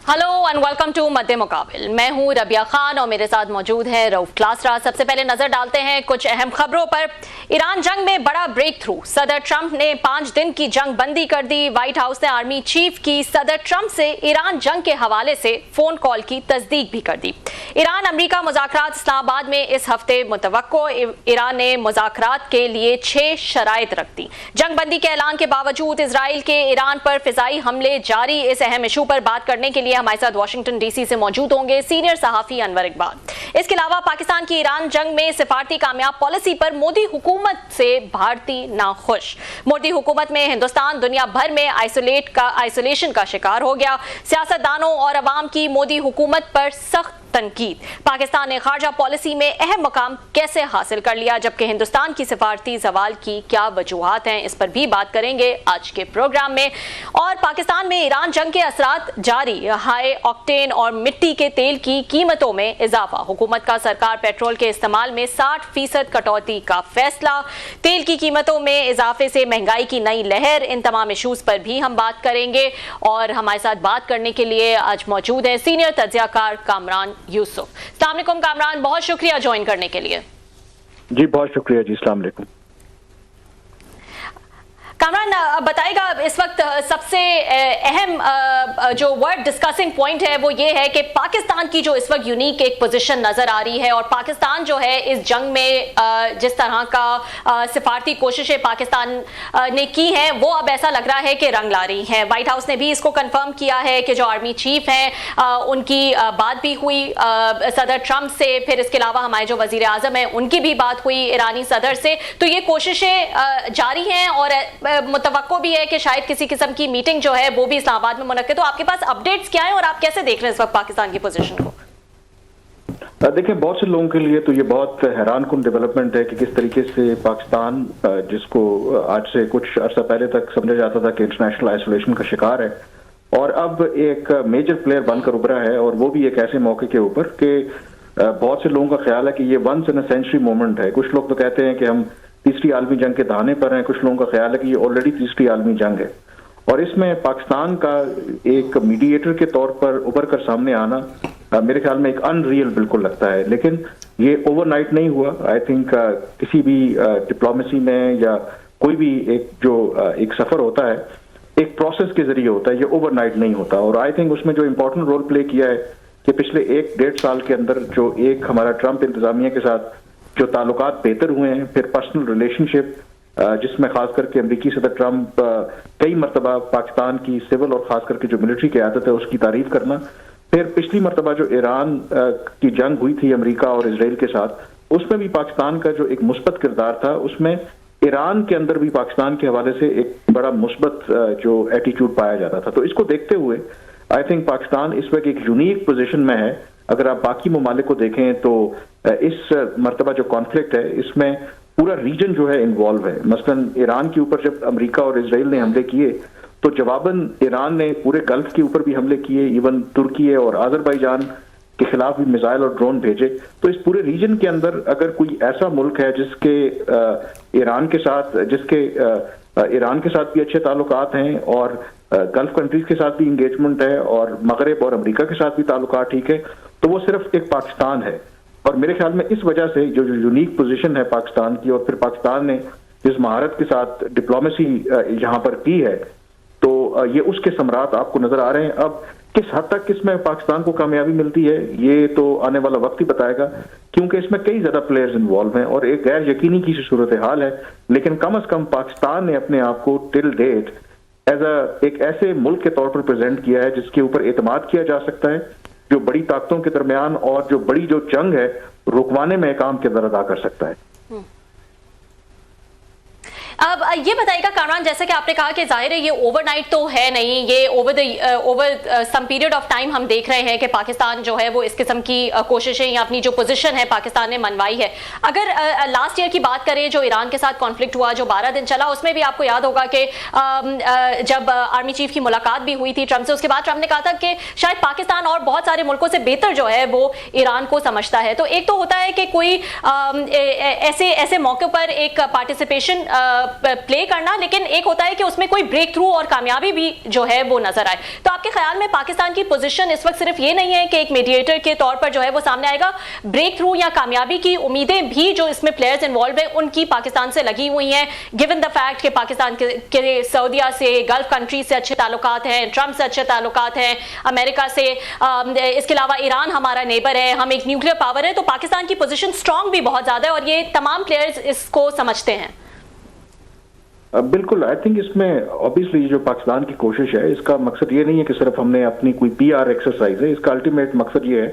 Hello and welcome to मध्य मुकाबिल। मैं हूं रबिया खान और मेरे साथ मौजूद है रऊफ क्लासरा। सबसे पहले नजर डालते हैं कुछ अहम खबरों पर। ईरान जंग में बड़ा ब्रेक थ्रू, सदर ट्रंप ने 5 दिन की जंग बंदी कर दी। व्हाइट हाउस ने आर्मी चीफ की सदर ट्रंप से ईरान जंग के हवाले से फोन कॉल की तस्दीक भी कर दी। ईरान अमेरिका मुज़ाकरात इस्लामाबाद में इस हफ्ते मुतवक्को। ईरान ने मुज़ाकरात के लिए 6 शराइत रख दी। जंग बंदी के ऐलान के बावजूद इसराइल के ईरान पर फिजाई हमले जारी। इस अहम इशू पर बात करने के लिए हमारे साथ वाशिंगटन डीसी से मौजूद होंगे सीनियर सहाफी अनवर इकबाल। इसके अलावा पाकिस्तान की ईरान जंग में सिफारती कामयाब पॉलिसी पर मोदी हुकूमत से भारतीय नाखुश। मोदी हुकूमत में हिंदुस्तान दुनिया भर में आइसोलेशन का शिकार हो गया। सियासतदानों और अवाम की मोदी हुकूमत पर सख्त तनकीद। पाकिस्तान ने खारजा पॉलिसी में अहम मकाम कैसे हासिल कर लिया, जबकि हिंदुस्तान की सिफारती सवाल की क्या वजूहात हैं, इस पर भी बात करेंगे आज के प्रोग्राम में। और पाकिस्तान में ईरान जंग के असरात जारी। हाई ऑक्टेन और मिट्टी के तेल की कीमतों में इजाफा। हुकूमत का सरकार पेट्रोल के इस्तेमाल में 60% कटौती का फैसला। तेल की कीमतों में इजाफे से महंगाई की नई लहर। इन तमाम इशूज पर भी हम बात करेंगे। और हमारे साथ बात करने के लिए आज मौजूद है सीनियर तज्जियाकार कामरान यूसुफ। अस्सलाम वालेकुम कामरान, बहुत शुक्रिया ज्वाइन करने के लिए। जी बहुत शुक्रिया जी, अस्सलाम वालेकुम। कामरान बताएगा, इस वक्त सबसे अहम जो वर्ड डिस्कसिंग पॉइंट है वो ये है कि पाकिस्तान की जो इस वक्त यूनिक एक पोजीशन नजर आ रही है, और पाकिस्तान जो है इस जंग में जिस तरह का सिफारती कोशिशें पाकिस्तान ने की हैं वो अब ऐसा लग रहा है कि रंग ला रही हैं। व्हाइट हाउस ने भी इसको कंफर्म किया है कि जो आर्मी चीफ हैं उनकी बात भी हुई सदर ट्रंप से। फिर इसके अलावा हमारे जो वजीर आजम हैं उनकी भी बात हुई ईरानी सदर से। तो ये कोशिशें जारी हैं और मुतवक्को भी है कि शायद किसी किस्म की मीटिंग जो है वो भी इस्लामाबाद में मुनक्किद। तो आपके पास अपडेट्स क्या है और आप कैसे देख रहे हैं इस वक्त पाकिस्तान की पोजीशन को? देखिए, बहुत से लोगों के लिए तो ये बहुत हैरान कुन डेवलपमेंट है कि किस तरीके से पाकिस्तान, जिसको आज से कुछ अर्सा पहले तक समझा जाता था कि इंटरनेशनल आइसोलेशन का शिकार है, और अब एक मेजर प्लेयर बनकर उभरा है। और वो भी एक ऐसे मौके के ऊपर कि बहुत से लोगों का ख्याल है कि ये once in a century moment है। कुछ लोग तो कहते हैं कि हम तीसरी आलमी जंग के दहाने पर हैं, कुछ लोगों का ख्याल है कि ये ऑलरेडी तीसरी आलमी जंग है। और इसमें पाकिस्तान का एक मीडिएटर के तौर पर उभर कर सामने आना मेरे ख्याल में एक अनरियल बिल्कुल लगता है। लेकिन ये ओवरनाइट नहीं हुआ। आई थिंक किसी भी डिप्लोमेसी में या कोई भी एक सफर होता है, एक प्रोसेस के जरिए होता है, ये ओवरनाइट नहीं होता। और आई थिंक उसमें जो इम्पोर्टेंट रोल प्ले किया है कि पिछले 1-1.5 साल के अंदर जो एक हमारा ट्रंप इंतजामिया के साथ जो ताल्लुकात बेहतर हुए हैं, फिर पर्सनल रिलेशनशिप जिसमें खास करके अमेरिकी सदर ट्रंप कई मरतबा पाकिस्तान की सिविल और खास करके जो मिलिट्री क़यादत है उसकी तारीफ करना, फिर पिछली मरतबा जो ईरान की जंग हुई थी अमेरिका और इसराइल के साथ, उसमें भी पाकिस्तान का जो एक मुस्बत किरदार था, उसमें ईरान के अंदर भी पाकिस्तान के हवाले से एक बड़ा मुस्बत जो एटीट्यूड पाया जाता था। तो इसको देखते हुए आई थिंक पाकिस्तान इस वक्त एक यूनिक पोजीशन में है। अगर आप बाकी ममालिक को देखें तो इस मरतबा जो कॉन्फ्लिक्ट है इसमें पूरा रीजन जो है इन्वॉल्व है। मसलन ईरान के ऊपर जब अमेरिका और इसराइल ने हमले किए तो जवाबन ईरान ने पूरे गल्फ के ऊपर भी हमले किए, इवन तुर्की और आज़रबाईजान के खिलाफ भी मिसाइल और ड्रोन भेजे। तो इस पूरे रीजन के अंदर अगर कोई ऐसा मुल्क है जिसके ईरान के साथ भी अच्छे ताल्लुकात हैं और गल्फ कंट्रीज के साथ भी इंगेजमेंट है और मगरब और अमेरिका के साथ भी ताल्लुकात ठीक है, तो वो सिर्फ एक पाकिस्तान है। और मेरे ख्याल में इस वजह से जो यूनिक पोजीशन है पाकिस्तान की, और फिर पाकिस्तान ने जिस महारत के साथ डिप्लोमेसी यहाँ पर की है, तो ये उसके समरात आपको नजर आ रहे हैं। अब किस हद तक इसमें पाकिस्तान को कामयाबी मिलती है ये तो आने वाला वक्त ही बताएगा, क्योंकि इसमें कई ज्यादा प्लेयर्स इन्वॉल्व हैं और एक गैर यकीनी की सूरत हाल है। लेकिन कम अज कम पाकिस्तान ने अपने आप को टिल डेट एक ऐसे मुल्क के तौर पर प्रेजेंट किया है जिसके ऊपर एतमाद किया जा सकता है, जो बड़ी ताकतों के दरमियान और जो बड़ी जो जंग है रुकवाने में काम किरदार अदा कर सकता है। अब ये बताइएगा कामरान, जैसे कि आपने कहा कि जाहिर है ये ओवरनाइट तो है नहीं, ये over some period of time हम देख रहे हैं कि पाकिस्तान जो है वो इस किस्म की कोशिशें या अपनी जो पोजीशन है पाकिस्तान ने मनवाई है। अगर लास्ट ईयर की बात करें जो ईरान के साथ कॉन्फ्लिक्ट हुआ जो 12 दिन चला, उसमें भी आपको याद होगा कि जब आर्मी चीफ की मुलाकात भी हुई थी ट्रंप से, उसके बाद ट्रंप ने कहा था कि शायद पाकिस्तान और बहुत सारे मुल्कों से बेहतर जो है वो ईरान को समझता है। तो एक तो होता है कि कोई ऐसे मौके पर एक पार्टिसिपेशन प्ले करना, लेकिन एक होता है कि उसमें कोई ब्रेक थ्रू और कामयाबी भी जो है वो नजर आए। तो आपके ख्याल में पाकिस्तान की पोजीशन इस वक्त सिर्फ ये नहीं है कि एक मीडिएटर के तौर पर जो है वो सामने आएगा, ब्रेक थ्रू या कामयाबी की उम्मीदें भी जो इसमें प्लेयर्स इन्वॉल्व है उनकी पाकिस्तान से लगी हुई हैं, गिवन द फैक्ट कि पाकिस्तान के सऊदीया से, गल्फ कंट्री से अच्छे ताल्लुकात हैं, ट्रंप से अच्छे ताल्लुकात हैं, अमेरिका से, इसके अलावा ईरान हमारा नेबर है, हम एक न्यूक्लियर पावर है, तो पाकिस्तान की पोजीशन स्ट्रांग भी बहुत ज्यादा है और ये तमाम प्लेयर्स इसको समझते हैं। बिल्कुल, आई थिंक इसमें ऑब्वियसली जो पाकिस्तान की कोशिश है इसका मकसद ये नहीं है कि सिर्फ हमने अपनी कोई PR एक्सरसाइज है, इसका अल्टीमेट मकसद ये है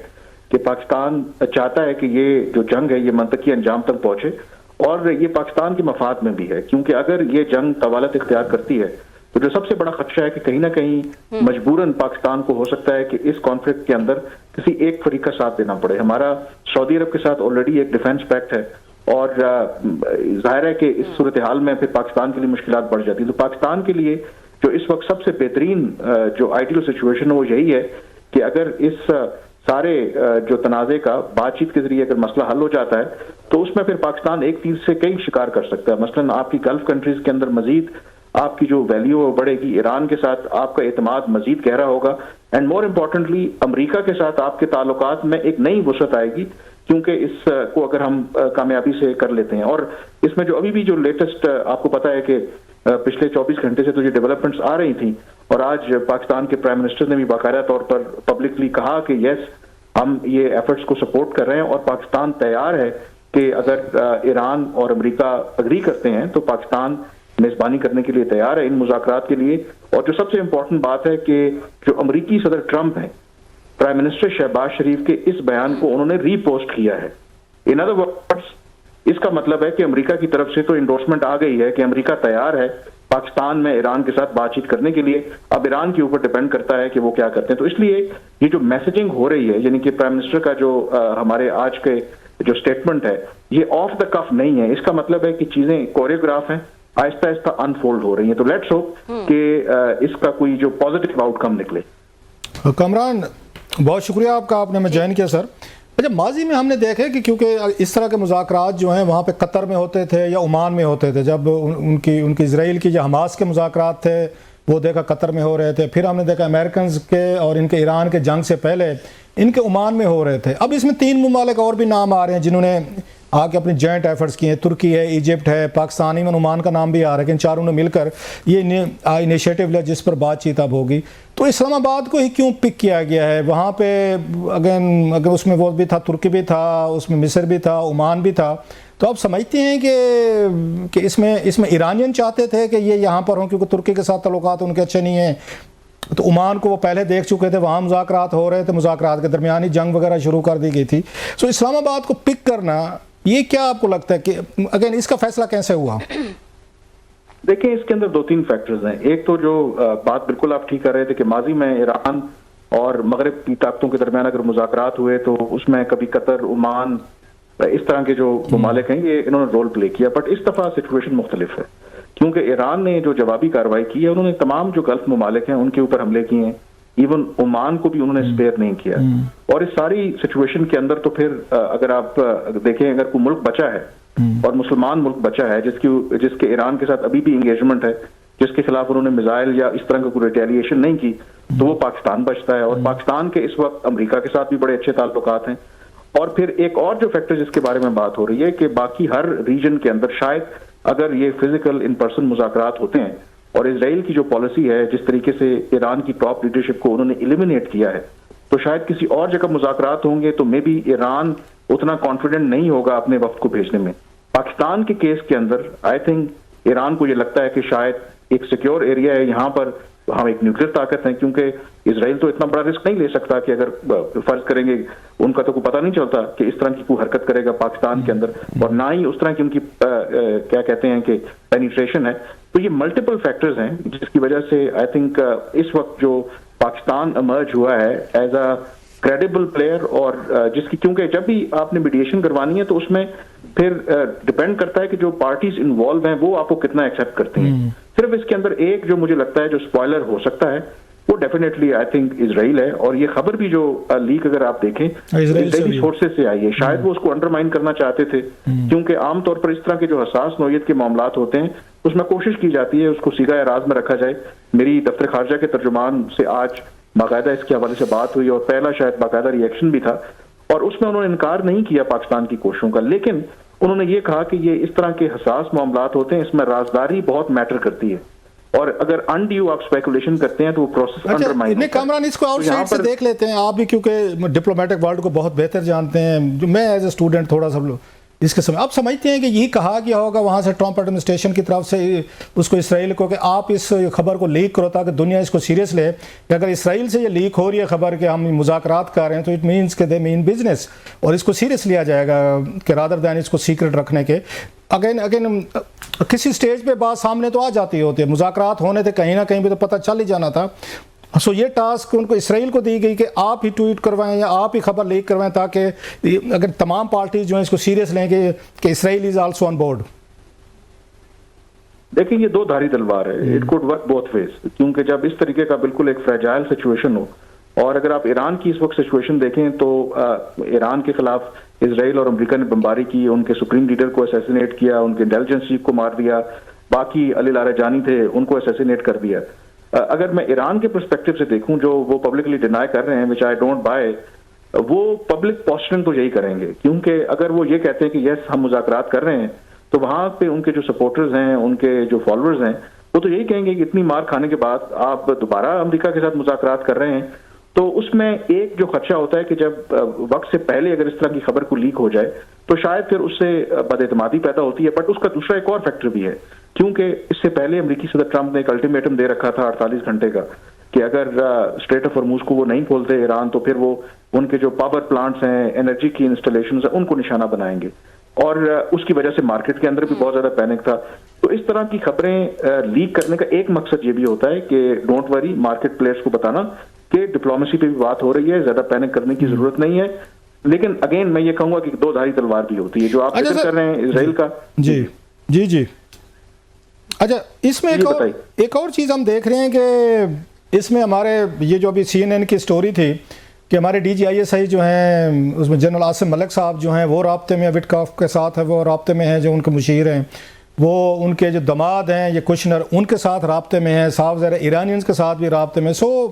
कि पाकिस्तान चाहता है कि ये जो जंग है ये मंतकी अंजाम तक पहुंचे, और ये पाकिस्तान के मफाद में भी है, क्योंकि अगर ये जंग तवालत इख्तियार करती है तो जो सबसे बड़ा खदशा है कि कहीं ना कहीं मजबूरन पाकिस्तान को हो सकता है कि इस कॉन्फ्लिक्ट के अंदर किसी एक फरीक का साथ देना पड़े। हमारा सऊदी अरब के साथ ऑलरेडी एक डिफेंस पैक्ट है और जाहिर है कि इस सूरत हाल में फिर पाकिस्तान के लिए मुश्किलात बढ़ जाती है। तो पाकिस्तान के लिए जो इस वक्त सबसे बेहतरीन जो आइडियल सिचुएशन है वो यही है कि अगर इस सारे जो तनाज़े का बातचीत के जरिए अगर मसला हल हो जाता है तो उसमें फिर पाकिस्तान एक तीर से कई शिकार कर सकता है। मसलन आपकी गल्फ कंट्रीज के अंदर मजीद आपकी जो वैल्यू बढ़ेगी, ईरान के साथ आपका एतमाद मजीद गहरा होगा, एंड मोर इम्पोर्टेंटली अमरीका के साथ आपके ताल्लुकात में एक नई वसअत आएगी, क्योंकि इसको अगर हम कामयाबी से कर लेते हैं। और इसमें जो अभी भी जो लेटेस्ट आपको पता है कि पिछले 24 घंटे से तो जो डेवलपमेंट्स आ रही थी, और आज पाकिस्तान के प्राइम मिनिस्टर ने भी बाकायदा तौर पर पब्लिकली कहा कि यस हम ये एफर्ट्स को सपोर्ट कर रहे हैं और पाकिस्तान तैयार है कि अगर ईरान और अमेरिका अग्री करते हैं तो पाकिस्तान मेजबानी करने के लिए तैयार है इन मुज़ाकरात के लिए। और जो सबसे इंपॉर्टेंट बात है कि जो अमरीकी सदर ट्रंप हैं, प्राइम मिनिस्टर शहबाज शरीफ के इस बयान को उन्होंने रीपोस्ट किया है। इन अदर वर्ड्स इसका मतलब है कि अमेरिका की तरफ से तो इंडोर्समेंट आ गई है कि अमेरिका तैयार है पाकिस्तान में ईरान के साथ बातचीत करने के लिए। अब ईरान के ऊपर डिपेंड करता है कि वो क्या करते हैं। तो इसलिए ये जो मैसेजिंग हो रही है, यानी कि प्राइम मिनिस्टर का जो हमारे आज के जो स्टेटमेंट है ये ऑफ द कफ नहीं है, इसका मतलब है कि चीजें कोरियोग्राफ हैं, आहिस्ता आहिस्ता अनफोल्ड हो रही हैं। तो लेट्स होप कि इसका कोई जो पॉजिटिव आउटकम निकले। कमरान, बहुत शुक्रिया आपका, आपने हमें ज्वाइन किया सर। अच्छा, माजी में हमने देखा कि क्योंकि इस तरह के मुज़ाकरात जो हैं वहाँ पे कतर में होते थे या ओमान में होते थे, जब उनकी इजराइल की जो हमास के मुज़ाकरात थे वो देखा कतर में हो रहे थे, फिर हमने देखा अमेरिकन के और इनके ईरान के जंग से पहले इनके ओमान में हो रहे थे। अब इसमें 3 ममालिक और भी नाम आ रहे हैं जिन्होंने आके अपनी जॉइंट एफर्ट्स किए हैं, तुर्की है, इजिप्ट है, पाकिस्तान, इवन ओमान का नाम भी आ रहा है, लेकिन चारों ने मिलकर ये इनिशिएटिव लिया जिस पर बातचीत अब होगी। तो इस्लामाबाद को ही क्यों पिक किया गया है? वहाँ पे अगर उसमें वो भी था, तुर्की भी था, उसमें मिस्र भी था, ओमान भी था, तो आप समझते हैं कि इसमें ईरानियन चाहते थे कि ये यहाँ पर हों, क्योंकि तुर्की के साथ ताल्लुकात उनके अच्छे नहीं हैं, तो ओमान को वो पहले देख चुके थे, वहाँ मुज़ाकरात हो रहे थे, मुज़ाकरात के दरमियान ही जंग वगैरह शुरू कर दी गई थी। सो इस्लामाबाद को पिक करना, ये क्या आपको लगता है कि अगेन इसका फैसला कैसे हुआ? देखिए, इसके अंदर 2-3 फैक्टर्स हैं। एक तो जो बात बिल्कुल आप ठीक कर रहे थे कि माजी में ईरान और मगरब की ताकतों के दरमियान अगर मुज़ाकरात हुए तो उसमें कभी कतर, ओमान, इस तरह के जो ममालिक हैं ये इन्होंने रोल प्ले किया। बट इस दफा सिचुएशन मुख्तलिफ है, क्योंकि ईरान ने जो जवाबी कार्रवाई की है, उन्होंने तमाम जो गल्फ ममालिक हैं उनके ऊपर हमले किए हैं, इवन ओमान को भी उन्होंने स्पेयर नहीं किया। और इस सारी सिचुएशन के अंदर तो फिर अगर आप देखें, अगर कोई मुल्क बचा है और मुसलमान मुल्क बचा है जिसके ईरान के साथ अभी भी इंगेजमेंट है, जिसके खिलाफ उन्होंने मिसाइल या इस तरह का कोई रिटेलिएशन नहीं की, तो वो पाकिस्तान बचता है। और पाकिस्तान के इस वक्त अमेरिका के साथ भी बड़े अच्छे ताल्लुकात हैं। और फिर एक और जो फैक्टर जिसके बारे में बात हो रही है कि बाकी हर रीजन के अंदर शायद अगर ये फिजिकल इन पर्सन मुज़ाकरात होते हैं और इजराइल की जो पॉलिसी है, जिस तरीके से ईरान की टॉप लीडरशिप को उन्होंने एलिमिनेट किया है, तो शायद किसी और जगह मुज़ाकरात होंगे तो मे बी ईरान उतना कॉन्फिडेंट नहीं होगा अपने वक्त को भेजने में। पाकिस्तान के केस के अंदर आई थिंक ईरान को ये लगता है कि शायद एक सिक्योर एरिया है, यहाँ पर हम एक न्यूक्लियर ताकत है, क्योंकि इजराइल तो इतना बड़ा रिस्क नहीं ले सकता कि अगर फर्ज करेंगे उनका तो कोई पता नहीं चलता कि इस तरह की कोई हरकत करेगा पाकिस्तान के अंदर, और ना ही उस तरह की उनकी क्या कहते हैं कि पेनिट्रेशन है। तो ये मल्टीपल फैक्टर्स हैं जिसकी वजह से आई थिंक इस वक्त जो पाकिस्तान इमर्ज हुआ है एज अ क्रेडिबल प्लेयर, और जिसकी क्योंकि जब भी आपने मीडिएशन करवानी है तो उसमें फिर डिपेंड करता है कि जो पार्टीज इन्वॉल्व हैं वो आपको कितना एक्सेप्ट करते हैं। सिर्फ इसके अंदर एक जो मुझे लगता है जो स्पॉइलर हो सकता है وہ ڈیفینیٹلی آئی تھنک اسرائیل ہے. اور یہ خبر بھی جو لیک اگر آپ دیکھیں اسرائیلی سورسز سے آئی ہے, شاید وہ اس کو انڈرمائن کرنا چاہتے تھے, کیونکہ عام طور پر اس طرح کے جو حساس نوعیت کے معاملات ہوتے ہیں اس میں کوشش کی جاتی ہے اس کو سیگا اعراض میں رکھا جائے. میری دفتر خارجہ کے ترجمان سے آج باقاعدہ اس کے حوالے سے بات ہوئی اور پہلا شاید باقاعدہ ریئیکشن بھی تھا, اور اس میں انہوں نے انکار نہیں کیا پاکستان کی کوششوں کا, لیکن انہوں نے یہ کہا کہ یہ اس طرح کے حساس معاملات ہوتے ہیں, اس میں رازداری بہت میٹر کرتی ہے, اور اگر انڈیو آپ اسپیکولیشن کرتے ہیں تو وہ پروسیس انڈرمائن ہوتا ہے. کامران اس کو آؤٹ سائڈ سے دیکھ لیتے ہیں, آپ بھی کیونکہ ڈپلومیٹک ورلڈ کو بہت بہتر جانتے ہیں, جو میں ایز اے اسٹوڈنٹ تھوڑا سا اس کے آپ سمجھتے ہیں کہ یہی کہا گیا ہوگا وہاں سے ٹرمپ ایڈمنسٹریشن کی طرف سے اس کو اسرائیل کو کہ آپ اس خبر کو لیک کرو تاکہ دنیا اس کو سیریس لے, کہ اگر اسرائیل سے یہ لیک ہو رہی ہے خبر کہ ہم مذاکرات کر رہے ہیں تو اٹ مینس کہ دے مین بزنس, اور اس کو سیریس لیا جائے گا کہ رادر دین اس کو سیکرٹ رکھنے کے. اگین کسی سٹیج پہ بات سامنے تو آ جاتی ہوتی ہے, مذاکرات ہونے تھے کہیں نہ کہیں بھی تو پتہ چل ہی جانا تھا. سو یہ ٹاسک ان کو اسرائیل کو دی گئی کہ آپ ہی ٹویٹ کروائیں یا آپ ہی خبر لیک کروائیں تاکہ اگر تمام پارٹیز جو ہیں اس کو سیریس لیں کہ اسرائیل از آلسو آن بورڈ. دیکھیں یہ دو دھاری تلوار ہے, it could work both ways, کیونکہ جب اس طریقے کا بالکل ایک فریجائل سچویشن ہو, اور اگر آپ ایران کی اس وقت سچویشن دیکھیں تو ایران کے خلاف اسرائیل اور امریکہ نے بمباری کی, ان کے سپریم لیڈر کو اسیسینیٹ کیا, ان کے انٹیلیجنس چیف کو مار دیا, باقی علی لاریجانی تھے ان کو اسیسینیٹ کر دیا. اگر میں ایران کے پرسپیکٹو سے دیکھوں جو وہ پبلکلی ڈینائی کر رہے ہیں, وچ آئی ڈونٹ بائی, وہ پبلک پوسچرنگ تو یہی کریں گے, کیونکہ اگر وہ یہ کہتے ہیں کہ یس ہم مذاکرات کر رہے ہیں تو وہاں پہ ان کے جو سپورٹرز ہیں, ان کے جو فالوورز ہیں, وہ تو یہی کہیں گے کہ اتنی مار کھانے کے بعد آپ دوبارہ امریکہ کے ساتھ مذاکرات کر رہے ہیں. تو اس میں ایک جو خدشہ ہوتا ہے کہ جب وقت سے پہلے اگر اس طرح کی خبر کو لیک ہو جائے تو شاید پھر اس سے بد اعتمادی پیدا ہوتی ہے. بٹ اس کا دوسرا ایک اور فیکٹر بھی ہے, کیونکہ اس سے پہلے امریکی صدر ٹرمپ نے ایک الٹیمیٹم دے رکھا تھا 48 گھنٹے کا کہ اگر اسٹریٹ آف ہرموز کو وہ نہیں کھولتے ایران تو پھر وہ ان کے جو پاور پلانٹس ہیں, انرجی کی انسٹالیشنز ہیں, ان کو نشانہ بنائیں گے, اور اس کی وجہ سے مارکیٹ کے اندر بھی بہت زیادہ پینک تھا. تو اس طرح کی خبریں لیک کرنے کا ایک مقصد یہ بھی ہوتا ہے کہ ڈونٹ وری, مارکیٹ پلیئرز کو بتانا کہ ڈپلومیسی پہ بھی بات ہو رہی ہے, زیادہ پینک کرنے کی ضرورت نہیں ہے. لیکن اگین میں یہ کہوں گا کہ دو دھاری تلوار بھی ہوتی ہے جو آپ ذکر کر رہے ہیں اسرائیل کا. جی جی جی اچھا, اس میں ایک اور چیز ہم دیکھ رہے ہیں کہ اس میں ہمارے یہ جو ابھی CNN کی سٹوری تھی کہ ہمارے DGISI جو ہیں اس میں جنرل عاصم ملک صاحب جو ہیں وہ رابطے میں وٹکاف کے ساتھ ہے, وہ رابطے میں ہیں, جو ان کے مشیر ہیں, وہ ان کے جو دماد ہیں یہ کشنر ان کے ساتھ رابطے میں ہیں, صاحب ذرا ایرانینز کے ساتھ بھی رابطے میں. سو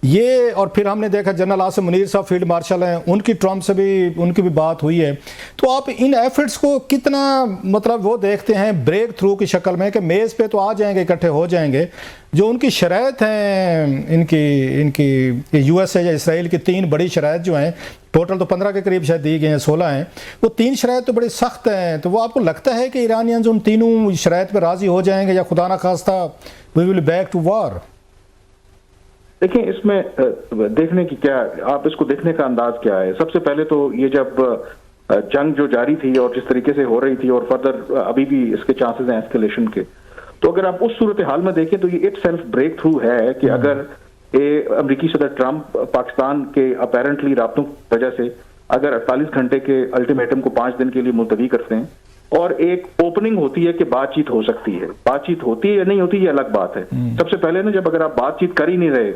یہ, اور پھر ہم نے دیکھا جنرل عاصم منیر صاحب فیلڈ مارشل ہیں, ان کی ٹرمپ سے بھی ان کی بھی بات ہوئی ہے. تو آپ ان ایفرٹس کو کتنا مطلب وہ دیکھتے ہیں بریک تھرو کی شکل میں کہ میز پہ تو آ جائیں گے, اکٹھے ہو جائیں گے, جو ان کی شرائط ہیں ان کی USA یا اسرائیل کی 3 بڑی شرائط جو ہیں, ٹوٹل تو 15 کے قریب شاید دی گئے ہیں, 16 ہیں, وہ 3 شرائط تو بڑی سخت ہیں. تو وہ آپ کو لگتا ہے کہ ایرانینز ان تینوں شرائط پہ راضی ہو جائیں گے یا خدا نہ خواستہ وی ول بیک ٹو وار؟ دیکھیں اس میں دیکھنے کی کیا, آپ اس کو دیکھنے کا انداز کیا ہے. سب سے پہلے تو یہ جب جنگ جو جاری تھی اور جس طریقے سے ہو رہی تھی, اور فردر ابھی بھی اس کے چانسز ہیں اسکیلیشن کے, تو اگر آپ اس صورتحال میں دیکھیں تو یہ اٹ سیلف بریک تھرو ہے کہ اگر امریکی صدر ٹرمپ پاکستان کے اپیرنٹلی رابطوں کی وجہ سے اگر 48 گھنٹے کے الٹیمیٹم کو 5 دن کے لیے ملتوی کرتے ہیں, اور ایک اوپننگ ہوتی ہے کہ بات چیت ہو سکتی ہے, بات چیت ہوتی ہے یا نہیں ہوتی یہ الگ بات ہے. سب سے پہلے نا جب اگر آپ بات چیت کر ہی نہیں رہے,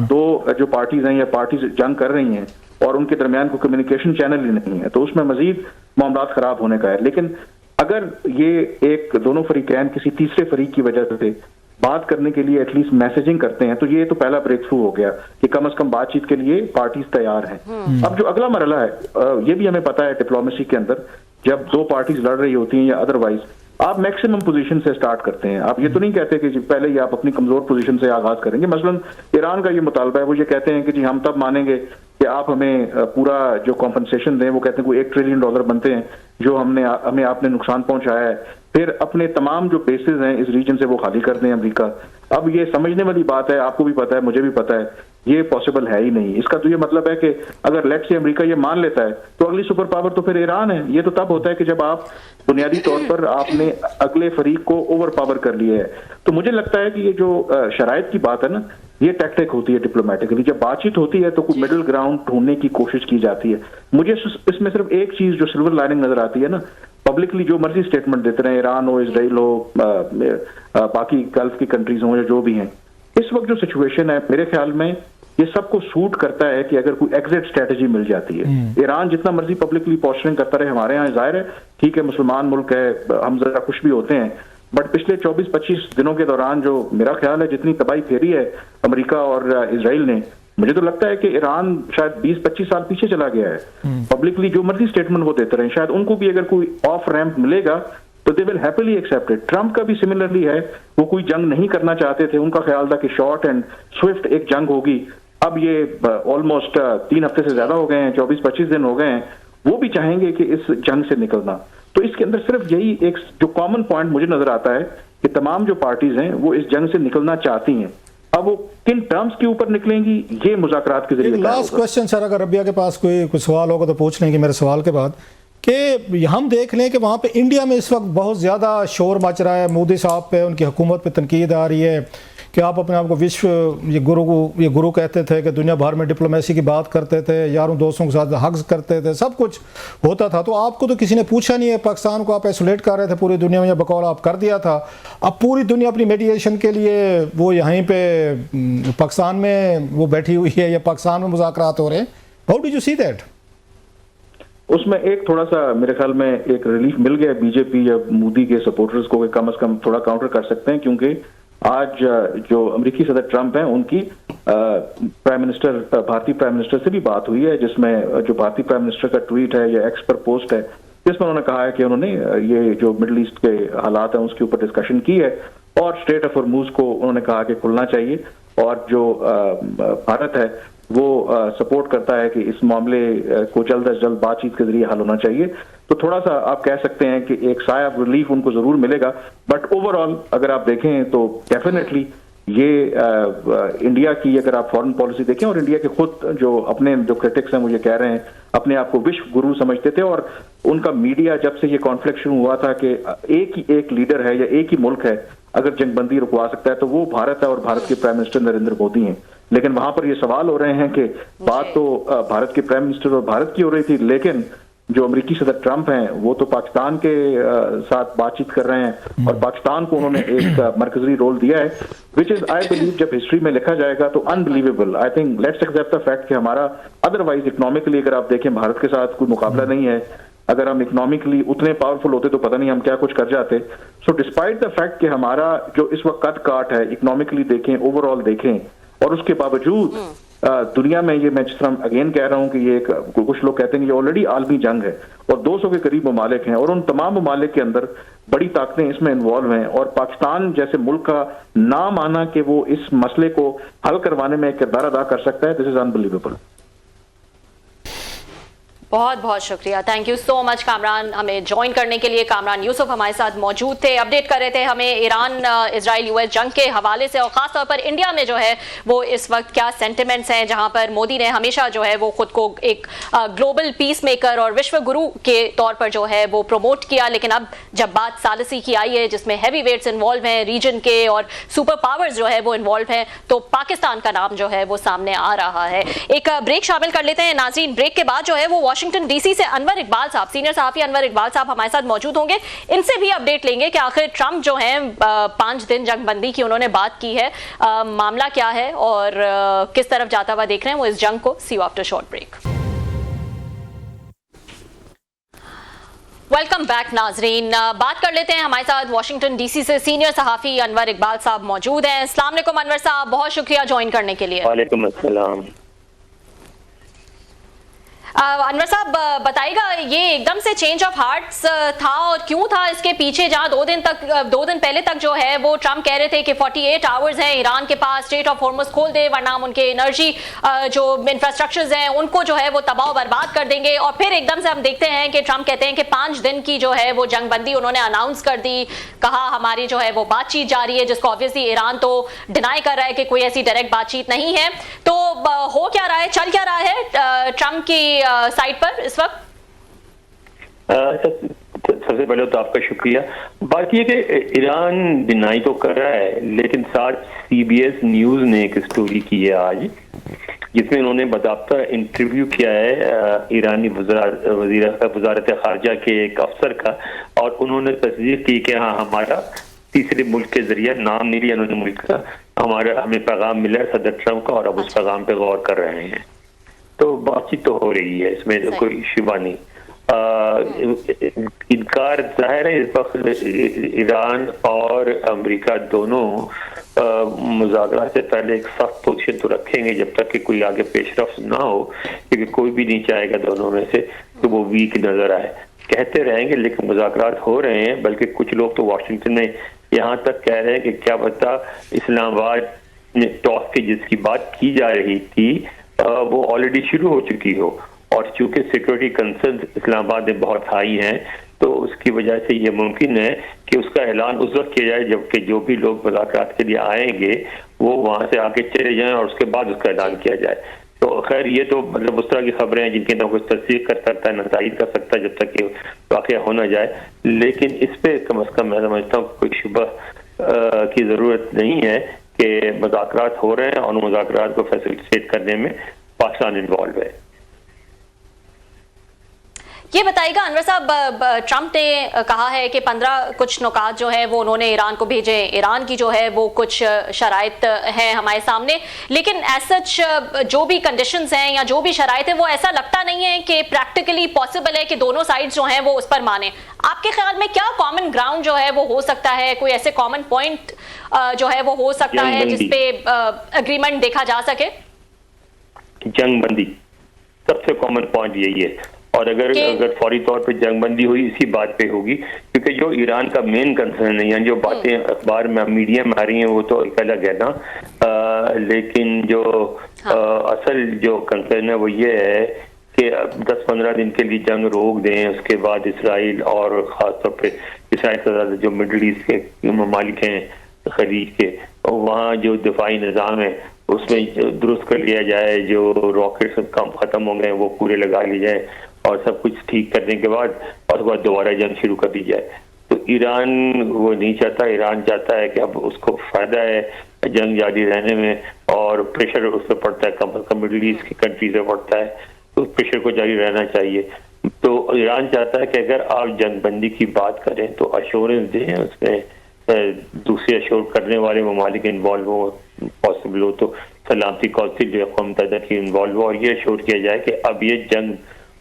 تو جو پارٹیز ہیں یا پارٹیز جنگ کر رہی ہیں اور ان کے درمیان کوئی کمیونیکیشن چینل ہی نہیں ہے, تو اس میں مزید معاملات خراب ہونے کا ہے. لیکن اگر یہ ایک دونوں فریقین کسی تیسرے فریق کی وجہ سے بات کرنے کے لیے ایٹ لیسٹ میسیجنگ کرتے ہیں, تو یہ تو پہلا بریک تھرو ہو گیا کہ کم از کم بات چیت کے لیے پارٹیز تیار ہیں. اب جو اگلا مرحلہ ہے یہ بھی ہمیں پتا ہے ڈپلومیسی کے اندر جب 2 پارٹیز لڑ رہی ہوتی ہیں یا ادروائز, آپ میکسیمم پوزیشن سے سٹارٹ کرتے ہیں. آپ یہ تو نہیں کہتے کہ پہلے ہی آپ اپنی کمزور پوزیشن سے آغاز کریں گے. مثلا ایران کا یہ مطالبہ ہے, وہ یہ کہتے ہیں کہ جی ہم تب مانیں گے کہ آپ ہمیں پورا جو کمپنسیشن دیں. وہ کہتے ہیں کوئی $1 ٹریلین بنتے ہیں جو ہمیں آپ نے نقصان پہنچایا ہے, پھر اپنے تمام جو بیسز ہیں اس ریجن سے وہ خالی کر دیں امریکہ. اب یہ سمجھنے والی بات ہے, آپ کو بھی پتا ہے, مجھے بھی پتا ہے, یہ پاسبل ہے ہی نہیں. اس کا تو یہ مطلب ہے کہ اگر لیٹ سے امریکہ یہ مان لیتا ہے تو اگلی سپر پاور تو پھر ایران ہے. یہ تو تب ہوتا ہے کہ جب آپ بنیادی طور پر آپ نے اگلے فریق کو اوور پاور کر لیا ہے. تو مجھے لگتا ہے کہ یہ جو شرائط کی بات ہے نا, یہ ٹیکٹک ہوتی ہے ڈپلومیٹکلی. جب بات چیت ہوتی ہے تو کوئی مڈل گراؤنڈ ڈھونڈنے کی کوشش کی جاتی ہے. مجھے اس میں صرف ایک چیز جو سلور لائننگ نظر آتی ہے نا, پبلکلی جو مرضی سٹیٹمنٹ دیتے رہے, ایران ہو, اسرائیل ہو, باقی گلف کی کنٹریز ہوں یا جو بھی ہیں, اس وقت جو سچویشن ہے میرے خیال میں یہ سب کو سوٹ کرتا ہے کہ اگر کوئی ایگزٹ اسٹریٹجی مل جاتی ہے. ایران جتنا مرضی پبلکلی پوسچرنگ کرتا رہے, ہمارے ہاں ظاہر ہے ٹھیک ہے مسلمان ملک ہے, ہم ذرا خوش بھی ہوتے ہیں, بٹ پچھلے 24-25 دنوں کے دوران جو میرا خیال ہے جتنی تباہی پھیری ہے امریکہ اور اسرائیل نے, مجھے تو لگتا ہے کہ ایران شاید 20-25 سال پیچھے چلا گیا ہے. پبلکلی جو مرضی اسٹیٹمنٹ وہ دیتے رہے, شاید ان کو بھی اگر کوئی آف ریمپ ملے گا تو دے ول ہیپیلی ایکسیپٹ اٹ. ٹرمپ کا بھی سملرلی ہے, وہ کوئی جنگ نہیں کرنا چاہتے تھے, ان کا خیال تھا کہ شارٹ اینڈ سوئفٹ ایک جنگ ہوگی. اب یہ آلموسٹ 3 ہفتے سے زیادہ ہو گئے ہیں, 24-25 دن ہو گئے ہیں, وہ بھی چاہیں گے کہ اس جنگ سے نکلنا. تو اس کے اندر صرف یہی ایک جو کامن پوائنٹ مجھے نظر آتا ہے کہ تمام جو پارٹیز ہیں وہ اس جنگ سے نکلنا چاہتی ہیں. اب وہ کن ٹرمز کے اوپر نکلیں گی یہ مذاکرات کے ذریعے. لاسٹ کوشچن سر, اگر ربیہ کے پاس کوئی سوال ہوگا تو پوچھ لیں گے میرے سوال کے بعد, کہ ہم دیکھ لیں کہ وہاں پہ انڈیا میں اس وقت بہت زیادہ شور مچ رہا ہے, مودی صاحب پہ ان کی حکومت پہ تنقید آ رہی ہے کہ آپ اپنے آپ کو یہ گرو کہتے تھے, کہ دنیا بھر میں ڈپلومیسی کی بات کرتے تھے, یاروں دوستوں کے ساتھ حگز کرتے تھے, سب کچھ ہوتا تھا. تو آپ کو تو کسی نے پوچھا نہیں ہے, پاکستان کو آپ ایسولیٹ کر رہے تھے پوری دنیا میں, بقول آپ کر دیا تھا. اب پوری دنیا اپنی میڈیشن کے لیے وہ یہیں پہ پاکستان میں وہ بیٹھی ہوئی ہے, یا پاکستان میں مذاکرات ہو رہے ہیں. How do you see that? اس میں ایک تھوڑا سا میرے خیال میں ایک ریلیف مل گیا بی جے پی یا مودی کے سپورٹرز کو, کہ کم از کم تھوڑا کاؤنٹر کر سکتے ہیں, کیونکہ آج جو امریکی صدر ٹرمپ ہیں ان کی پرائم منسٹر بھارتی پرائم منسٹر سے بھی بات ہوئی ہے, جس میں جو بھارتی پرائم منسٹر کا ٹویٹ ہے یا ایکس پر پوسٹ ہے, جس میں انہوں نے کہا ہے کہ انہوں نے یہ جو مڈل ایسٹ کے حالات ہیں اس کے اوپر ڈسکشن کی ہے, اور اسٹریٹ آف ہرموز کو انہوں نے کہا کہ کھلنا چاہیے, اور جو بھارت ہے وہ سپورٹ کرتا ہے کہ اس معاملے کو جلد از جلد بات چیت کے ذریعے حل ہونا چاہیے. تو تھوڑا سا آپ کہہ سکتے ہیں کہ ایک سایہ آف ریلیف ان کو ضرور ملے گا, بٹ اوور آل اگر آپ دیکھیں تو ڈیفینیٹلی یہ انڈیا کی اگر آپ فارن پالیسی دیکھیں, اور انڈیا کے خود جو اپنے جو کرٹکس ہیں وہ یہ کہہ رہے ہیں, اپنے آپ کو وشو گرو سمجھتے تھے, اور ان کا میڈیا جب سے یہ کانفلکٹ شروع ہوا تھا کہ ایک لیڈر ہے یا ایک ہی ملک ہے اگر جنگ بندی رکوا سکتا ہے تو وہ بھارت ہے, اور بھارت کے پرائم منسٹر نریندر مودی ہیں. لیکن وہاں پر یہ سوال ہو رہے ہیں کہ بات تو بھارت کے پرائم منسٹر اور بھارت کی ہو رہی تھی, لیکن جو امریکی صدر ٹرمپ ہیں وہ تو پاکستان کے ساتھ بات چیت کر رہے ہیں, اور پاکستان کو انہوں نے ایک مرکزی رول دیا ہے, وچ از آئی بلیو جب ہسٹری میں لکھا جائے گا تو unbelievable. I think let's accept the fact کہ ہمارا ادروائز اکنامکلی اگر آپ دیکھیں بھارت کے ساتھ کوئی مقابلہ نہیں ہے. اگر ہم اکنامکلی اتنے پاورفل ہوتے تو پتہ نہیں ہم کیا کچھ کر جاتے. سو ڈسپائٹ دا فیکٹ کہ ہمارا جو اس وقت کٹ کاٹ ہے اکنامکلی دیکھیں, اوور آل دیکھیں, اور اس کے باوجود دنیا میں یہ میں جس طرح اگین کہہ رہا ہوں کہ یہ کچھ لوگ کہتے ہیں کہ یہ آلریڈی عالمی جنگ ہے اور 200 کے قریب ممالک ہیں, اور ان تمام ممالک کے اندر بڑی طاقتیں اس میں انوالو ہیں, اور پاکستان جیسے ملک کا نام آنا کہ وہ اس مسئلے کو حل کروانے میں کردار ادا کر سکتا ہے, دس از انبلیویبل. بہت بہت شکریہ, تھینک یو سو مچ کامران, ہمیں جوائن کرنے کے لیے. کامران یوسف ہمارے ساتھ موجود تھے, اپڈیٹ کر رہے تھے ہمیں ایران اسرائیل یو ایس جنگ کے حوالے سے, اور خاص طور پر انڈیا میں جو ہے وہ اس وقت کیا سینٹیمنٹس ہیں, جہاں پر مودی نے ہمیشہ جو ہے وہ خود کو ایک گلوبل پیس میکر اور وشو گرو کے طور پر جو ہے وہ پروموٹ کیا, لیکن اب جب بات ثالثی کی آئی ہے جس میں ہیوی ویٹس انوالو ہیں ریجن کے اور سپر پاورز جو ہے وہ انوالو ہیں, تو پاکستان کا نام جو ہے وہ سامنے آ رہا ہے. ایک بریک شامل کر لیتے ہیں ناظرین, بریک کے بعد جو ہے وہ واشنگٹن ڈی سی سے انور اقبال صاحب, سینئر صحافی انور اقبال صاحب ہمارے ساتھ موجود ہوں گے. ان سے بھی اپڈیٹ لیں گے کہ آخر ٹرمپ جو ہیں 5 دن جنگ بندی کی انہوں نے بات کی ہے, معاملہ کیا ہے اور کس طرف جاتا ہوا دیکھ رہے ہیں وہ اس جنگ کو. See you after short break. Welcome back ناظرین, بات کر لیتے ہیں ہمارے ساتھ واشنگٹن ڈی سی سے سینئر صحافی انور اقبال صاحب موجود ہیں. السلام علیکم انور صاحب, بہت شکریہ جوائن کرنے کے لیے. وعلیکم السلام. انور صاحب بتائیے گا, یہ ایک دم سے چینج آف ہارٹس تھا اور کیوں تھا اس کے پیچھے, جہاں 2 دن پہلے تک جو ہے وہ ٹرمپ کہہ رہے تھے کہ 48 آورز ہیں ایران کے پاس, اسٹریٹ آف ہارمز کھول دے ورنہ ہم ان کے انرجی جو انفراسٹرکچرز ہیں ان کو جو ہے وہ تباہ و برباد کر دیں گے. اور پھر ایک دم سے ہم دیکھتے ہیں کہ ٹرمپ کہتے ہیں کہ 5 دن کی جو ہے وہ جنگ بندی انہوں نے اناؤنس کر دی, کہا ہماری جو ہے وہ بات چیت جاری ہے, جس کو آبویسلی ایران تو ڈینائی کر رہا ہے کہ کوئی ایسی ڈائریکٹ بات چیت نہیں ہے. تو ہو کیا رہا ہے, چل کیا رہا ہے ٹرمپ کی سائٹ پر اس وقت؟ سب سے پہلے تو آپ کا شکریہ. بات یہ کہ ایران ڈینائی تو کر رہا ہے, لیکن ساتھ CBS نیوز نے ایک اسٹوری کی ہے آج, جس میں انہوں نے باضابطہ انٹرویو کیا ہے ایرانی وزارت خارجہ کے ایک افسر کا, اور انہوں نے تصدیق کی کہ ہاں ہمارا تیسرے ملک کے ذریعے، نام نہیں لیا انہوں نے ملک کا، ہمیں پیغام ملا ہے صدر ٹرمپ کا، اور اب اس پیغام پہ غور کر رہے ہیں. تو بات چیت تو ہو رہی ہے، اس میں کوئی شبہ نہیں. انکار ظاہر ہے اس وقت ایران اور امریکہ دونوں مذاکرات سے پہلے ایک سخت پوزیشن تو رکھیں گے جب تک کہ کوئی آگے پیش رفت نہ ہو، کیونکہ کوئی بھی نہیں چاہے گا دونوں میں سے کہ وہ ویک نظر آئے. کہتے رہیں گے لیکن مذاکرات ہو رہے ہیں، بلکہ کچھ لوگ تو واشنگٹن میں یہاں تک کہہ رہے ہیں کہ کیا پتہ اسلام آباد ٹاس کی جس کی بات کی جا رہی تھی وہ آلریڈی شروع ہو چکی ہو، اور چونکہ سیکورٹی کنسرن اسلام آباد میں بہت ہائی ہیں تو اس کی وجہ سے یہ ممکن ہے کہ اس کا اعلان اس وقت کیا جائے جبکہ جو بھی لوگ مذاکرات کے لیے آئیں گے وہ وہاں سے آگے چلے جائیں اور اس کے بعد اس کا اعلان کیا جائے. تو خیر یہ تو مطلب اس طرح کی خبریں ہیں جن کے نہ کچھ تصدیق کر سکتا ہے نہ تائید کر سکتا ہے جب تک کہ واقعہ ہونا جائے، لیکن اس پہ کم از کم میں سمجھتا ہوں کوئی شبہ کی ضرورت نہیں ہے کہ مذاکرات ہو رہے ہیں اور مذاکرات کو فیسیلیٹیٹ کرنے میں پاکستان انوالو ہے. یہ بتائیے گا انور صاحب، ٹرمپ نے کہا ہے کہ 15 کچھ نکات جو ہے وہ انہوں نے ایران کو بھیجے، ایران کی جو ہے وہ کچھ شرائط ہیں ہمارے سامنے، لیکن ایز سچ جو بھی کنڈیشنز ہیں یا جو بھی شرائط ہیں وہ ایسا لگتا نہیں ہے کہ پریکٹیکلی پاسبل ہے کہ دونوں سائڈز جو ہیں وہ اس پر مانیں. آپ کے خیال میں کیا کامن گراؤنڈ جو ہے وہ ہو سکتا ہے، کوئی ایسے کامن پوائنٹ جو ہے وہ ہو سکتا ہے جس پہ اگریمنٹ دیکھا جا سکے؟ جنگ بندی سب سے کامن پوائنٹ یہی ہے، اور اگر فوری طور پہ جنگ بندی ہوئی اسی بات پہ ہوگی، کیونکہ جو ایران کا مین کنسرن ہے، یعنی جو باتیں اخبار میں میڈیا میں آ رہی ہیں وہ تو ایک الگ ہے نا، لیکن جو اصل جو کنسرن ہے وہ یہ ہے کہ 10-15 دن کے لیے جنگ روک دیں، اس کے بعد اسرائیل اور خاص طور پہ اسرائیل سے زیادہ جو مڈل ایسٹ کے ممالک ہیں خلیج کے، وہاں جو دفاعی نظام ہے اس میں درست کر لیا جائے، جو راکٹس کام ختم ہو گئے وہ پورے لگا لی جائیں اور سب کچھ ٹھیک کرنے کے بعد اور اس کے بعد دوبارہ جنگ شروع کر دی جائے. تو ایران وہ نہیں چاہتا، ایران چاہتا ہے کہ اب اس کو فائدہ ہے جنگ جاری رہنے میں اور پریشر اس پہ پڑتا ہے، کم از کم مڈل ایسٹ کی کنٹریز میں پڑتا ہے، تو اس پریشر کو جاری رہنا چاہیے. تو ایران چاہتا ہے کہ اگر آپ جنگ بندی کی بات کریں تو ایشورنس دیں، اس میں دوسرے ایشور کرنے والے ممالک انوالو ہو، پاسبل ہو تو سلامتی کونسل جو اقوام متحدہ کی انوالو ہو، اور یہ ایشور کیا جائے کہ اب یہ جنگ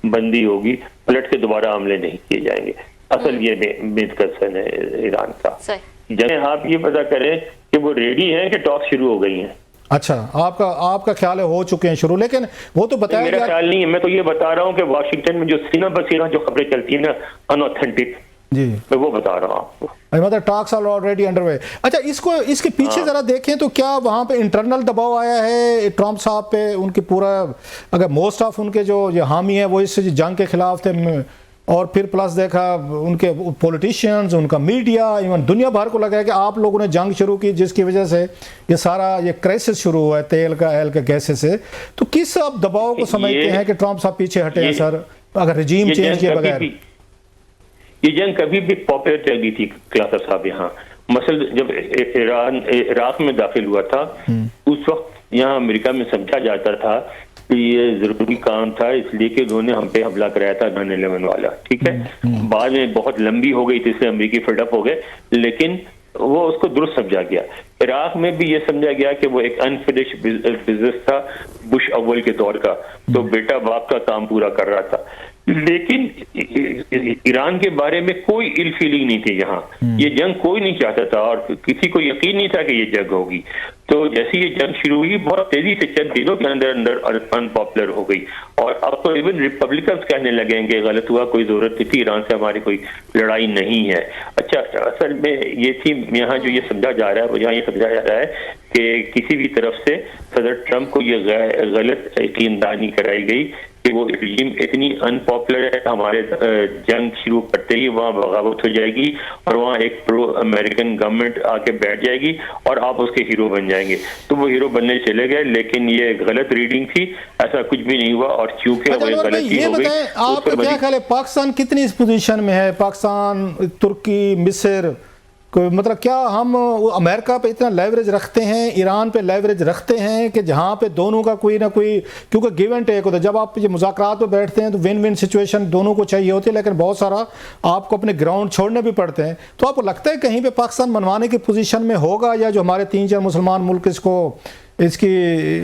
بندی ہوگی، پلٹ کے دوبارہ حملے نہیں کیے جائیں گے. اصل یہ مین کنسرن ہے ایران کا. جنگ آپ یہ پتا کریں کہ وہ ریڈی ہیں کہ ٹاک شروع ہو گئی ہیں. اچھا، آپ کا خیال ہے ہو چکے ہیں شروع، لیکن وہ تو بتایا میرا خیال نہیں ہے، میں تو یہ بتا رہا ہوں کہ واشنگٹن میں جو سینہ بسینہ جو خبریں چلتی ہیں نا ان اوتھینٹک، جی میں وہ بتا رہا ہوں آپ کو. مطلب ٹاکس آر آلریڈی انڈر وے. اچھا، اس کے پیچھے ذرا دیکھیں تو کیا وہاں پہ انٹرنل دباؤ آیا ہے ٹرمپ صاحب پہ؟ ان کی پورا اگر موسٹ آف ان کے جو حامی ہیں وہ اس جنگ کے خلاف تھے، اور پھر پلس دیکھا ان کے پولیٹیشینز، ان کا میڈیا، ایون دنیا بھر کو لگا ہے کہ آپ لوگوں نے جنگ شروع کی جس کی وجہ سے یہ سارا یہ کرائسس شروع ہوا ہے تیل کا، ایل کے گیسز سے. تو کس آپ دباؤ کو سمجھتے ہیں کہ ٹرمپ صاحب پیچھے ہٹے ہیں سر اگر رجیم چینج کے بغیر؟ یہ جنگ کبھی بھی پاپولر چل گئی تھی کلاسر صاحب یہاں. مثلا جب ایران عراق میں داخل ہوا تھا اس وقت یہاں امریکہ میں سمجھا جاتا تھا کہ یہ ضروری کام تھا اس لیے کہ انہوں نے ہم پہ حملہ کرایا تھا 9/11 والا، ٹھیک ہے. بعد میں بہت لمبی ہو گئی تھی، اس سے امریکی فیڈ اپ ہو گئے، لیکن وہ اس کو درست سمجھا گیا. عراق میں بھی یہ سمجھا گیا کہ وہ ایک انفنش بزنس تھا بش اول کے دور کا، تو بیٹا باپ کا کام پورا کر رہا تھا. لیکن ایران کے بارے میں کوئی ill feeling نہیں تھی یہاں. یہ جنگ کوئی نہیں چاہتا تھا اور کسی کو یقین نہیں تھا کہ یہ جنگ ہوگی. تو جیسے یہ جنگ شروع ہوئی بہت تیزی سے چند دنوں کے اندر ان پاپولر ہو گئی، اور اب تو ایون ریپبلکنز کہنے لگیں گے غلط ہوا، کوئی ضرورت نہیں تھی، ایران سے ہماری کوئی لڑائی نہیں ہے. اچھا، اصل میں یہ تھی یہاں جو یہ سمجھا جا رہا ہے، وہ یہاں یہ سمجھا جا رہا ہے کہ کسی بھی طرف سے صدر ٹرمپ کو یہ غلط یقین دہانی کرائی گئی کہ وہ رجیم اتنی ان پاپولر ہے، ہمارے جنگ شروع کرتے ہی وہاں بغاوت ہو جائے گی اور وہاں ایک پرو امریکن گورنمنٹ آ کے بیٹھ جائے گی اور آپ اس کے ہیرو بن جائیں گے. تو وہ ہیرو بننے چلے گئے، لیکن یہ غلط ریڈنگ تھی، ایسا کچھ بھی نہیں ہوا. اور چونکہ وہ غلطی ہو گئی. آپ کا کیا خیال ہے پاکستان کتنی اس پوزیشن میں ہے؟ پاکستان، ترکی، مصر मतलब क्या हम अमेरिका पे इतना लेवरेज रखते हैं, ईरान पे लेवरेज रखते हैं कि जहाँ पे दोनों का कोई ना कोई, क्योंकि गिव एंड टेक होता है, जब आप ये मुज़ाकरात पे बैठते हैं तो विन विन सिचुएशन दोनों को चाहिए होती है, लेकिन बहुत सारा आपको अपने ग्राउंड छोड़ने भी पड़ते हैं। तो आपको लगता है कहीं पे पाकिस्तान मनवाने की पोजीशन में होगा, या जो हमारे 3-4 मुसलमान मुल्क इसकी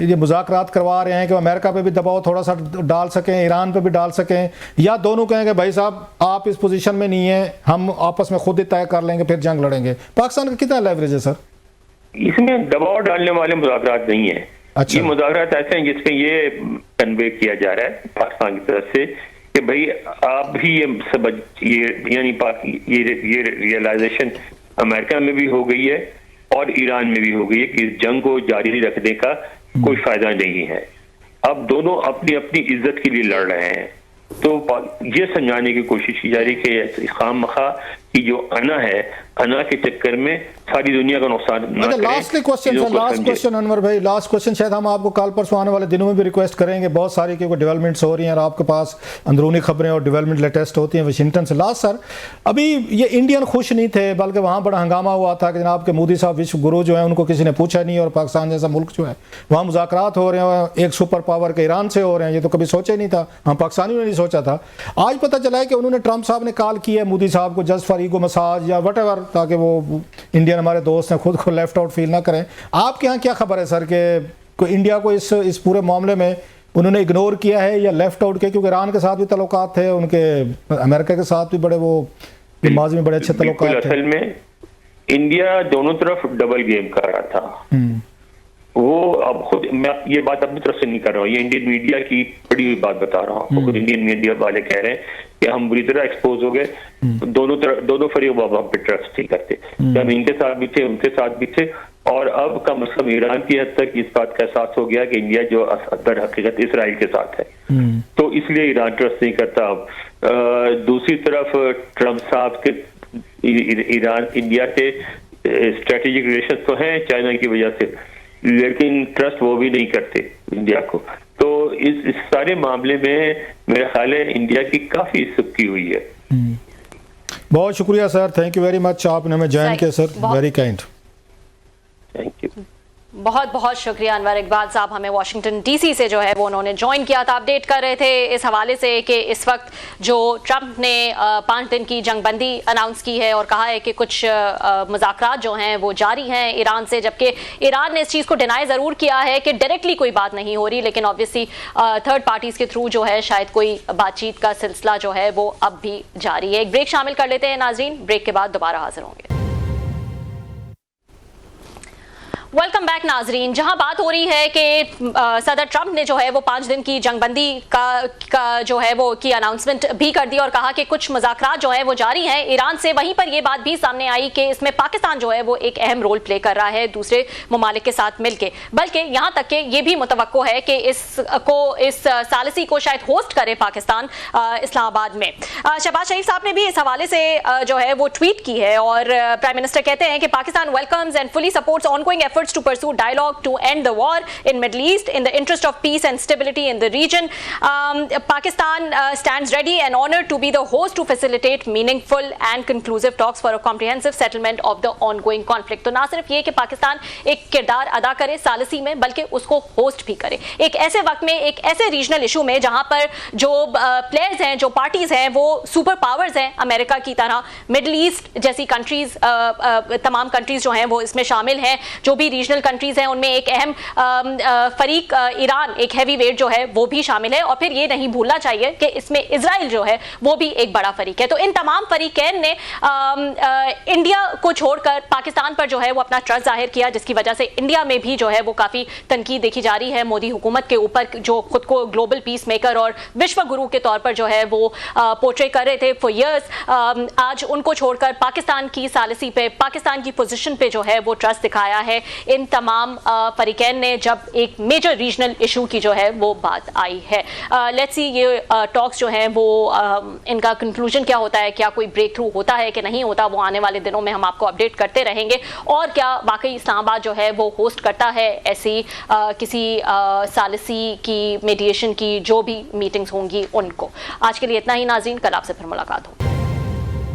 ये मुज़ाकरात करवा रहे हैं कि अमेरिका पे भी दबाव थोड़ा सा डाल सकें, ईरान पे भी डाल सकें, या दोनों कहेंगे भाई साहब आप इस पोजीशन में नहीं है, हम आपस में खुद ही तय कर लेंगे फिर जंग लड़ेंगे? पाकिस्तान का कितना लेवरेज है सर? इसमें दबाव डालने वाले मुज़ाकरात नहीं है। अच्छा। ये मुज़ाकरात ऐसे हैं जिसमें ये कन्वे किया जा रहा है पाकिस्तान की तरफ से कि भाई आप भी ये समझ, ये यानी ये रियलाइजेशन अमेरिका में भी हो गई है और ईरान में भी हो गई है कि इस जंग को जारी रखने का कोई फायदा नहीं है। अब दोनों अपनी अपनी इज्जत के लिए लड़ रहे हैं, तो ये समझाने की कोशिश की जा रही है कि खाम मखा की जो अना के चक्कर में सारी दुनिया का नुकसान न करें। लास्ट क्वेश्चन अनवर भाई, लास्ट क्वेश्चन, शायद हम आपको कल परसों आने वाले दिनों में भी रिक्वेस्ट करेंगे, बहुत सारी क्योंकि डेवलपमेंट्स हो रही हैं और आपके पास अंदरूनी खबरें और डेवलपमेंट लेटेस्ट होती हैं वाशिंगटन से। लास्ट सर, अभी ये इंडियन खुश नहीं थे, बल्कि वहाँ बड़ा हंगामा हुआ था कि जनाब के मोदी साहब विश्व गुरु जो है उनको किसी ने पूछा नहीं, और पाकिस्तान जैसा मुल्क जो है वहाँ मुज़ाकरात हो रहे हैं एक सुपर पावर के ईरान से हो रहे हैं, ये तो कभी सोचा ही नहीं था, हम पाकिस्तानियों ने नहीं सोचा था। आज पता चला है कि उन्होंने ट्रंप साहब ने कॉल की है मोदी साहब को जस्ट फॉर ईगो मसाज या वटेवर, ताकि वो इंडियन हमारे दोस्त हैं खुद को लेफ्ट आउट फील ना करें। आपके यहाँ क्या खबर है सर कि इंडिया को इस पूरे मामले में उन्होंने इग्नोर किया है या लेफ्ट आउट किया? क्योंकि ईरान के साथ भी तल्लुकात थे उनके, अमेरिका के साथ भी बड़े वो माजी में बड़े अच्छे तल्लुकात थे। असल में इंडिया दोनों तरफ डबल गेम कर रहा था। वो अब खुद, मैं ये बात अपनी तरफ से नहीं कर रहा हूँ, ये इंडियन मीडिया की पड़ी हुई बात बता रहा हूँ। खुद इंडियन मीडिया वाले कह रहे हैं कि हम बुरी तरह एक्सपोज हो गए, दोनों फरीक हम पे ट्रस्ट नहीं करते, हम इनके साथ भी थे उनके साथ भी थे, और अब कम से कम ईरान की हद तक इस बात का एहसास हो गया कि इंडिया जो दर हकीकत इसराइल के साथ है, तो इसलिए ईरान ट्रस्ट नहीं करता। अब दूसरी तरफ ट्रंप साहब के ईरान इंडिया के स्ट्रेटेजिक रिलेशन तो हैं चाइना की वजह से, लेकिन ट्रस्ट वो भी नहीं करते इंडिया को। तो इस सारे मामले में मेरा ख्याल है इंडिया की काफी सुक्की हुई है। बहुत शुक्रिया sir, thank you very much, आपने हमें ज्वाइन किया sir, very kind, thank you. बहुत बहुत शुक्रिया अनवर इकबाल साहब, हमें वाशिंगटन डीसी से जो है वो उन्होंने ज्वाइन किया था। अपडेट कर रहे थे इस हवाले से कि इस वक्त जो ट्रंप ने 5 दिन की जंगबंदी अनाउंस की है और कहा है कि कुछ मुज़ाकरात जो हैं वो जारी हैं ईरान से, जबकि ईरान ने इस चीज़ को डिनाई ज़रूर किया है कि डायरेक्टली कोई बात नहीं हो रही, लेकिन ऑब्वियसली थर्ड पार्टीज़ के थ्रू जो है शायद कोई बातचीत का सिलसिला जो है वो अब भी जारी है। एक ब्रेक शामिल कर लेते हैं नाज़रीन, ब्रेक के बाद दोबारा हाजिर होंगे। वेलकम बैक नाजरीन। जहां बात हो रही है कि सदर ट्रंप ने जो है वो 5 दिन की जंगबंदी का जो है वो की अनाउंसमेंट भी कर दी और कहा कि कुछ मुज़ाकरात जो है वो जारी हैं ईरान से। वहीं पर ये बात भी सामने आई कि इसमें पाकिस्तान जो है वो एक अहम रोल प्ले कर रहा है दूसरे ममालिक के साथ मिलके, बल्कि यहाँ तक कि ये भी मुतवक्को है कि इस सालिसी को शायद होस्ट करे पाकिस्तान इस्लामाबाद में। शहबाज शरीफ साहब ने भी इस हवाले से जो है वो ट्वीट की है और प्राइम मिनिस्टर कहते हैं कि Pakistan welcomes and fully supports ongoing efforts to pursue dialogue to end the war in Middle East in the interest of peace and stability in the region. Pakistan stands ready and honored to be the host to facilitate meaningful and conclusive talks for a comprehensive settlement of the ongoing conflict. तो ना सिर्फ ये कि पाकिस्तान एक किरदार अदा करे सालिसी में, बल्कि उसको होस्ट भी करे एक ऐसे वक्त में, एक ऐसे रीजनल इशू में जहां पर जो प्लेयर्स हैं, जो पार्टीज हैं, वो सुपर पावर्स हैं अमेरिका की तरह। मिडल ईस्ट जैसी कंट्रीज, तमाम कंट्रीज जो हैं वो इसमें शामिल हैं। जो भी रीजनल कंट्रीज हैं उनमें एक अहम फरीक ईरान, एक हैवी वेट जो है वो भी शामिल है। और फिर ये नहीं भूलना चाहिए कि इसमें इजराइल जो है वो भी एक बड़ा फरीक है। तो इन तमाम फरीकैन ने इंडिया को छोड़कर पाकिस्तान पर जो है वो अपना ट्रस्ट जाहिर किया, जिसकी वजह से इंडिया में भी जो है वो काफ़ी तनकीद देखी जा रही है मोदी हुकूमत के ऊपर, जो खुद को ग्लोबल पीस मेकर और विश्व गुरु के तौर पर जो है वो पोर्ट्रे कर रहे थे फॉर ईयर्स। आज उनको छोड़कर पाकिस्तान की सालिसी पे, पाकिस्तान की पोजीशन पे जो है वो ट्रस्ट दिखाया है इन तमाम फरीकैन ने, जब एक मेजर रीजनल इशू की जो है वो बात आई है। लेट्स सी ये टॉक्स जो हैं वो इनका कंक्लूजन क्या होता है, क्या कोई ब्रेक थ्रू होता है कि नहीं होता, वो आने वाले दिनों में हम आपको अपडेट करते रहेंगे। और क्या वाकई इस्लामाबाद जो है वो होस्ट करता है ऐसी किसी सालिसी की, मीडिएशन की जो भी मीटिंग्स होंगी उनको। आज के लिए इतना ही नाज़रीन, कल आपसे फिर मुलाकात होगी।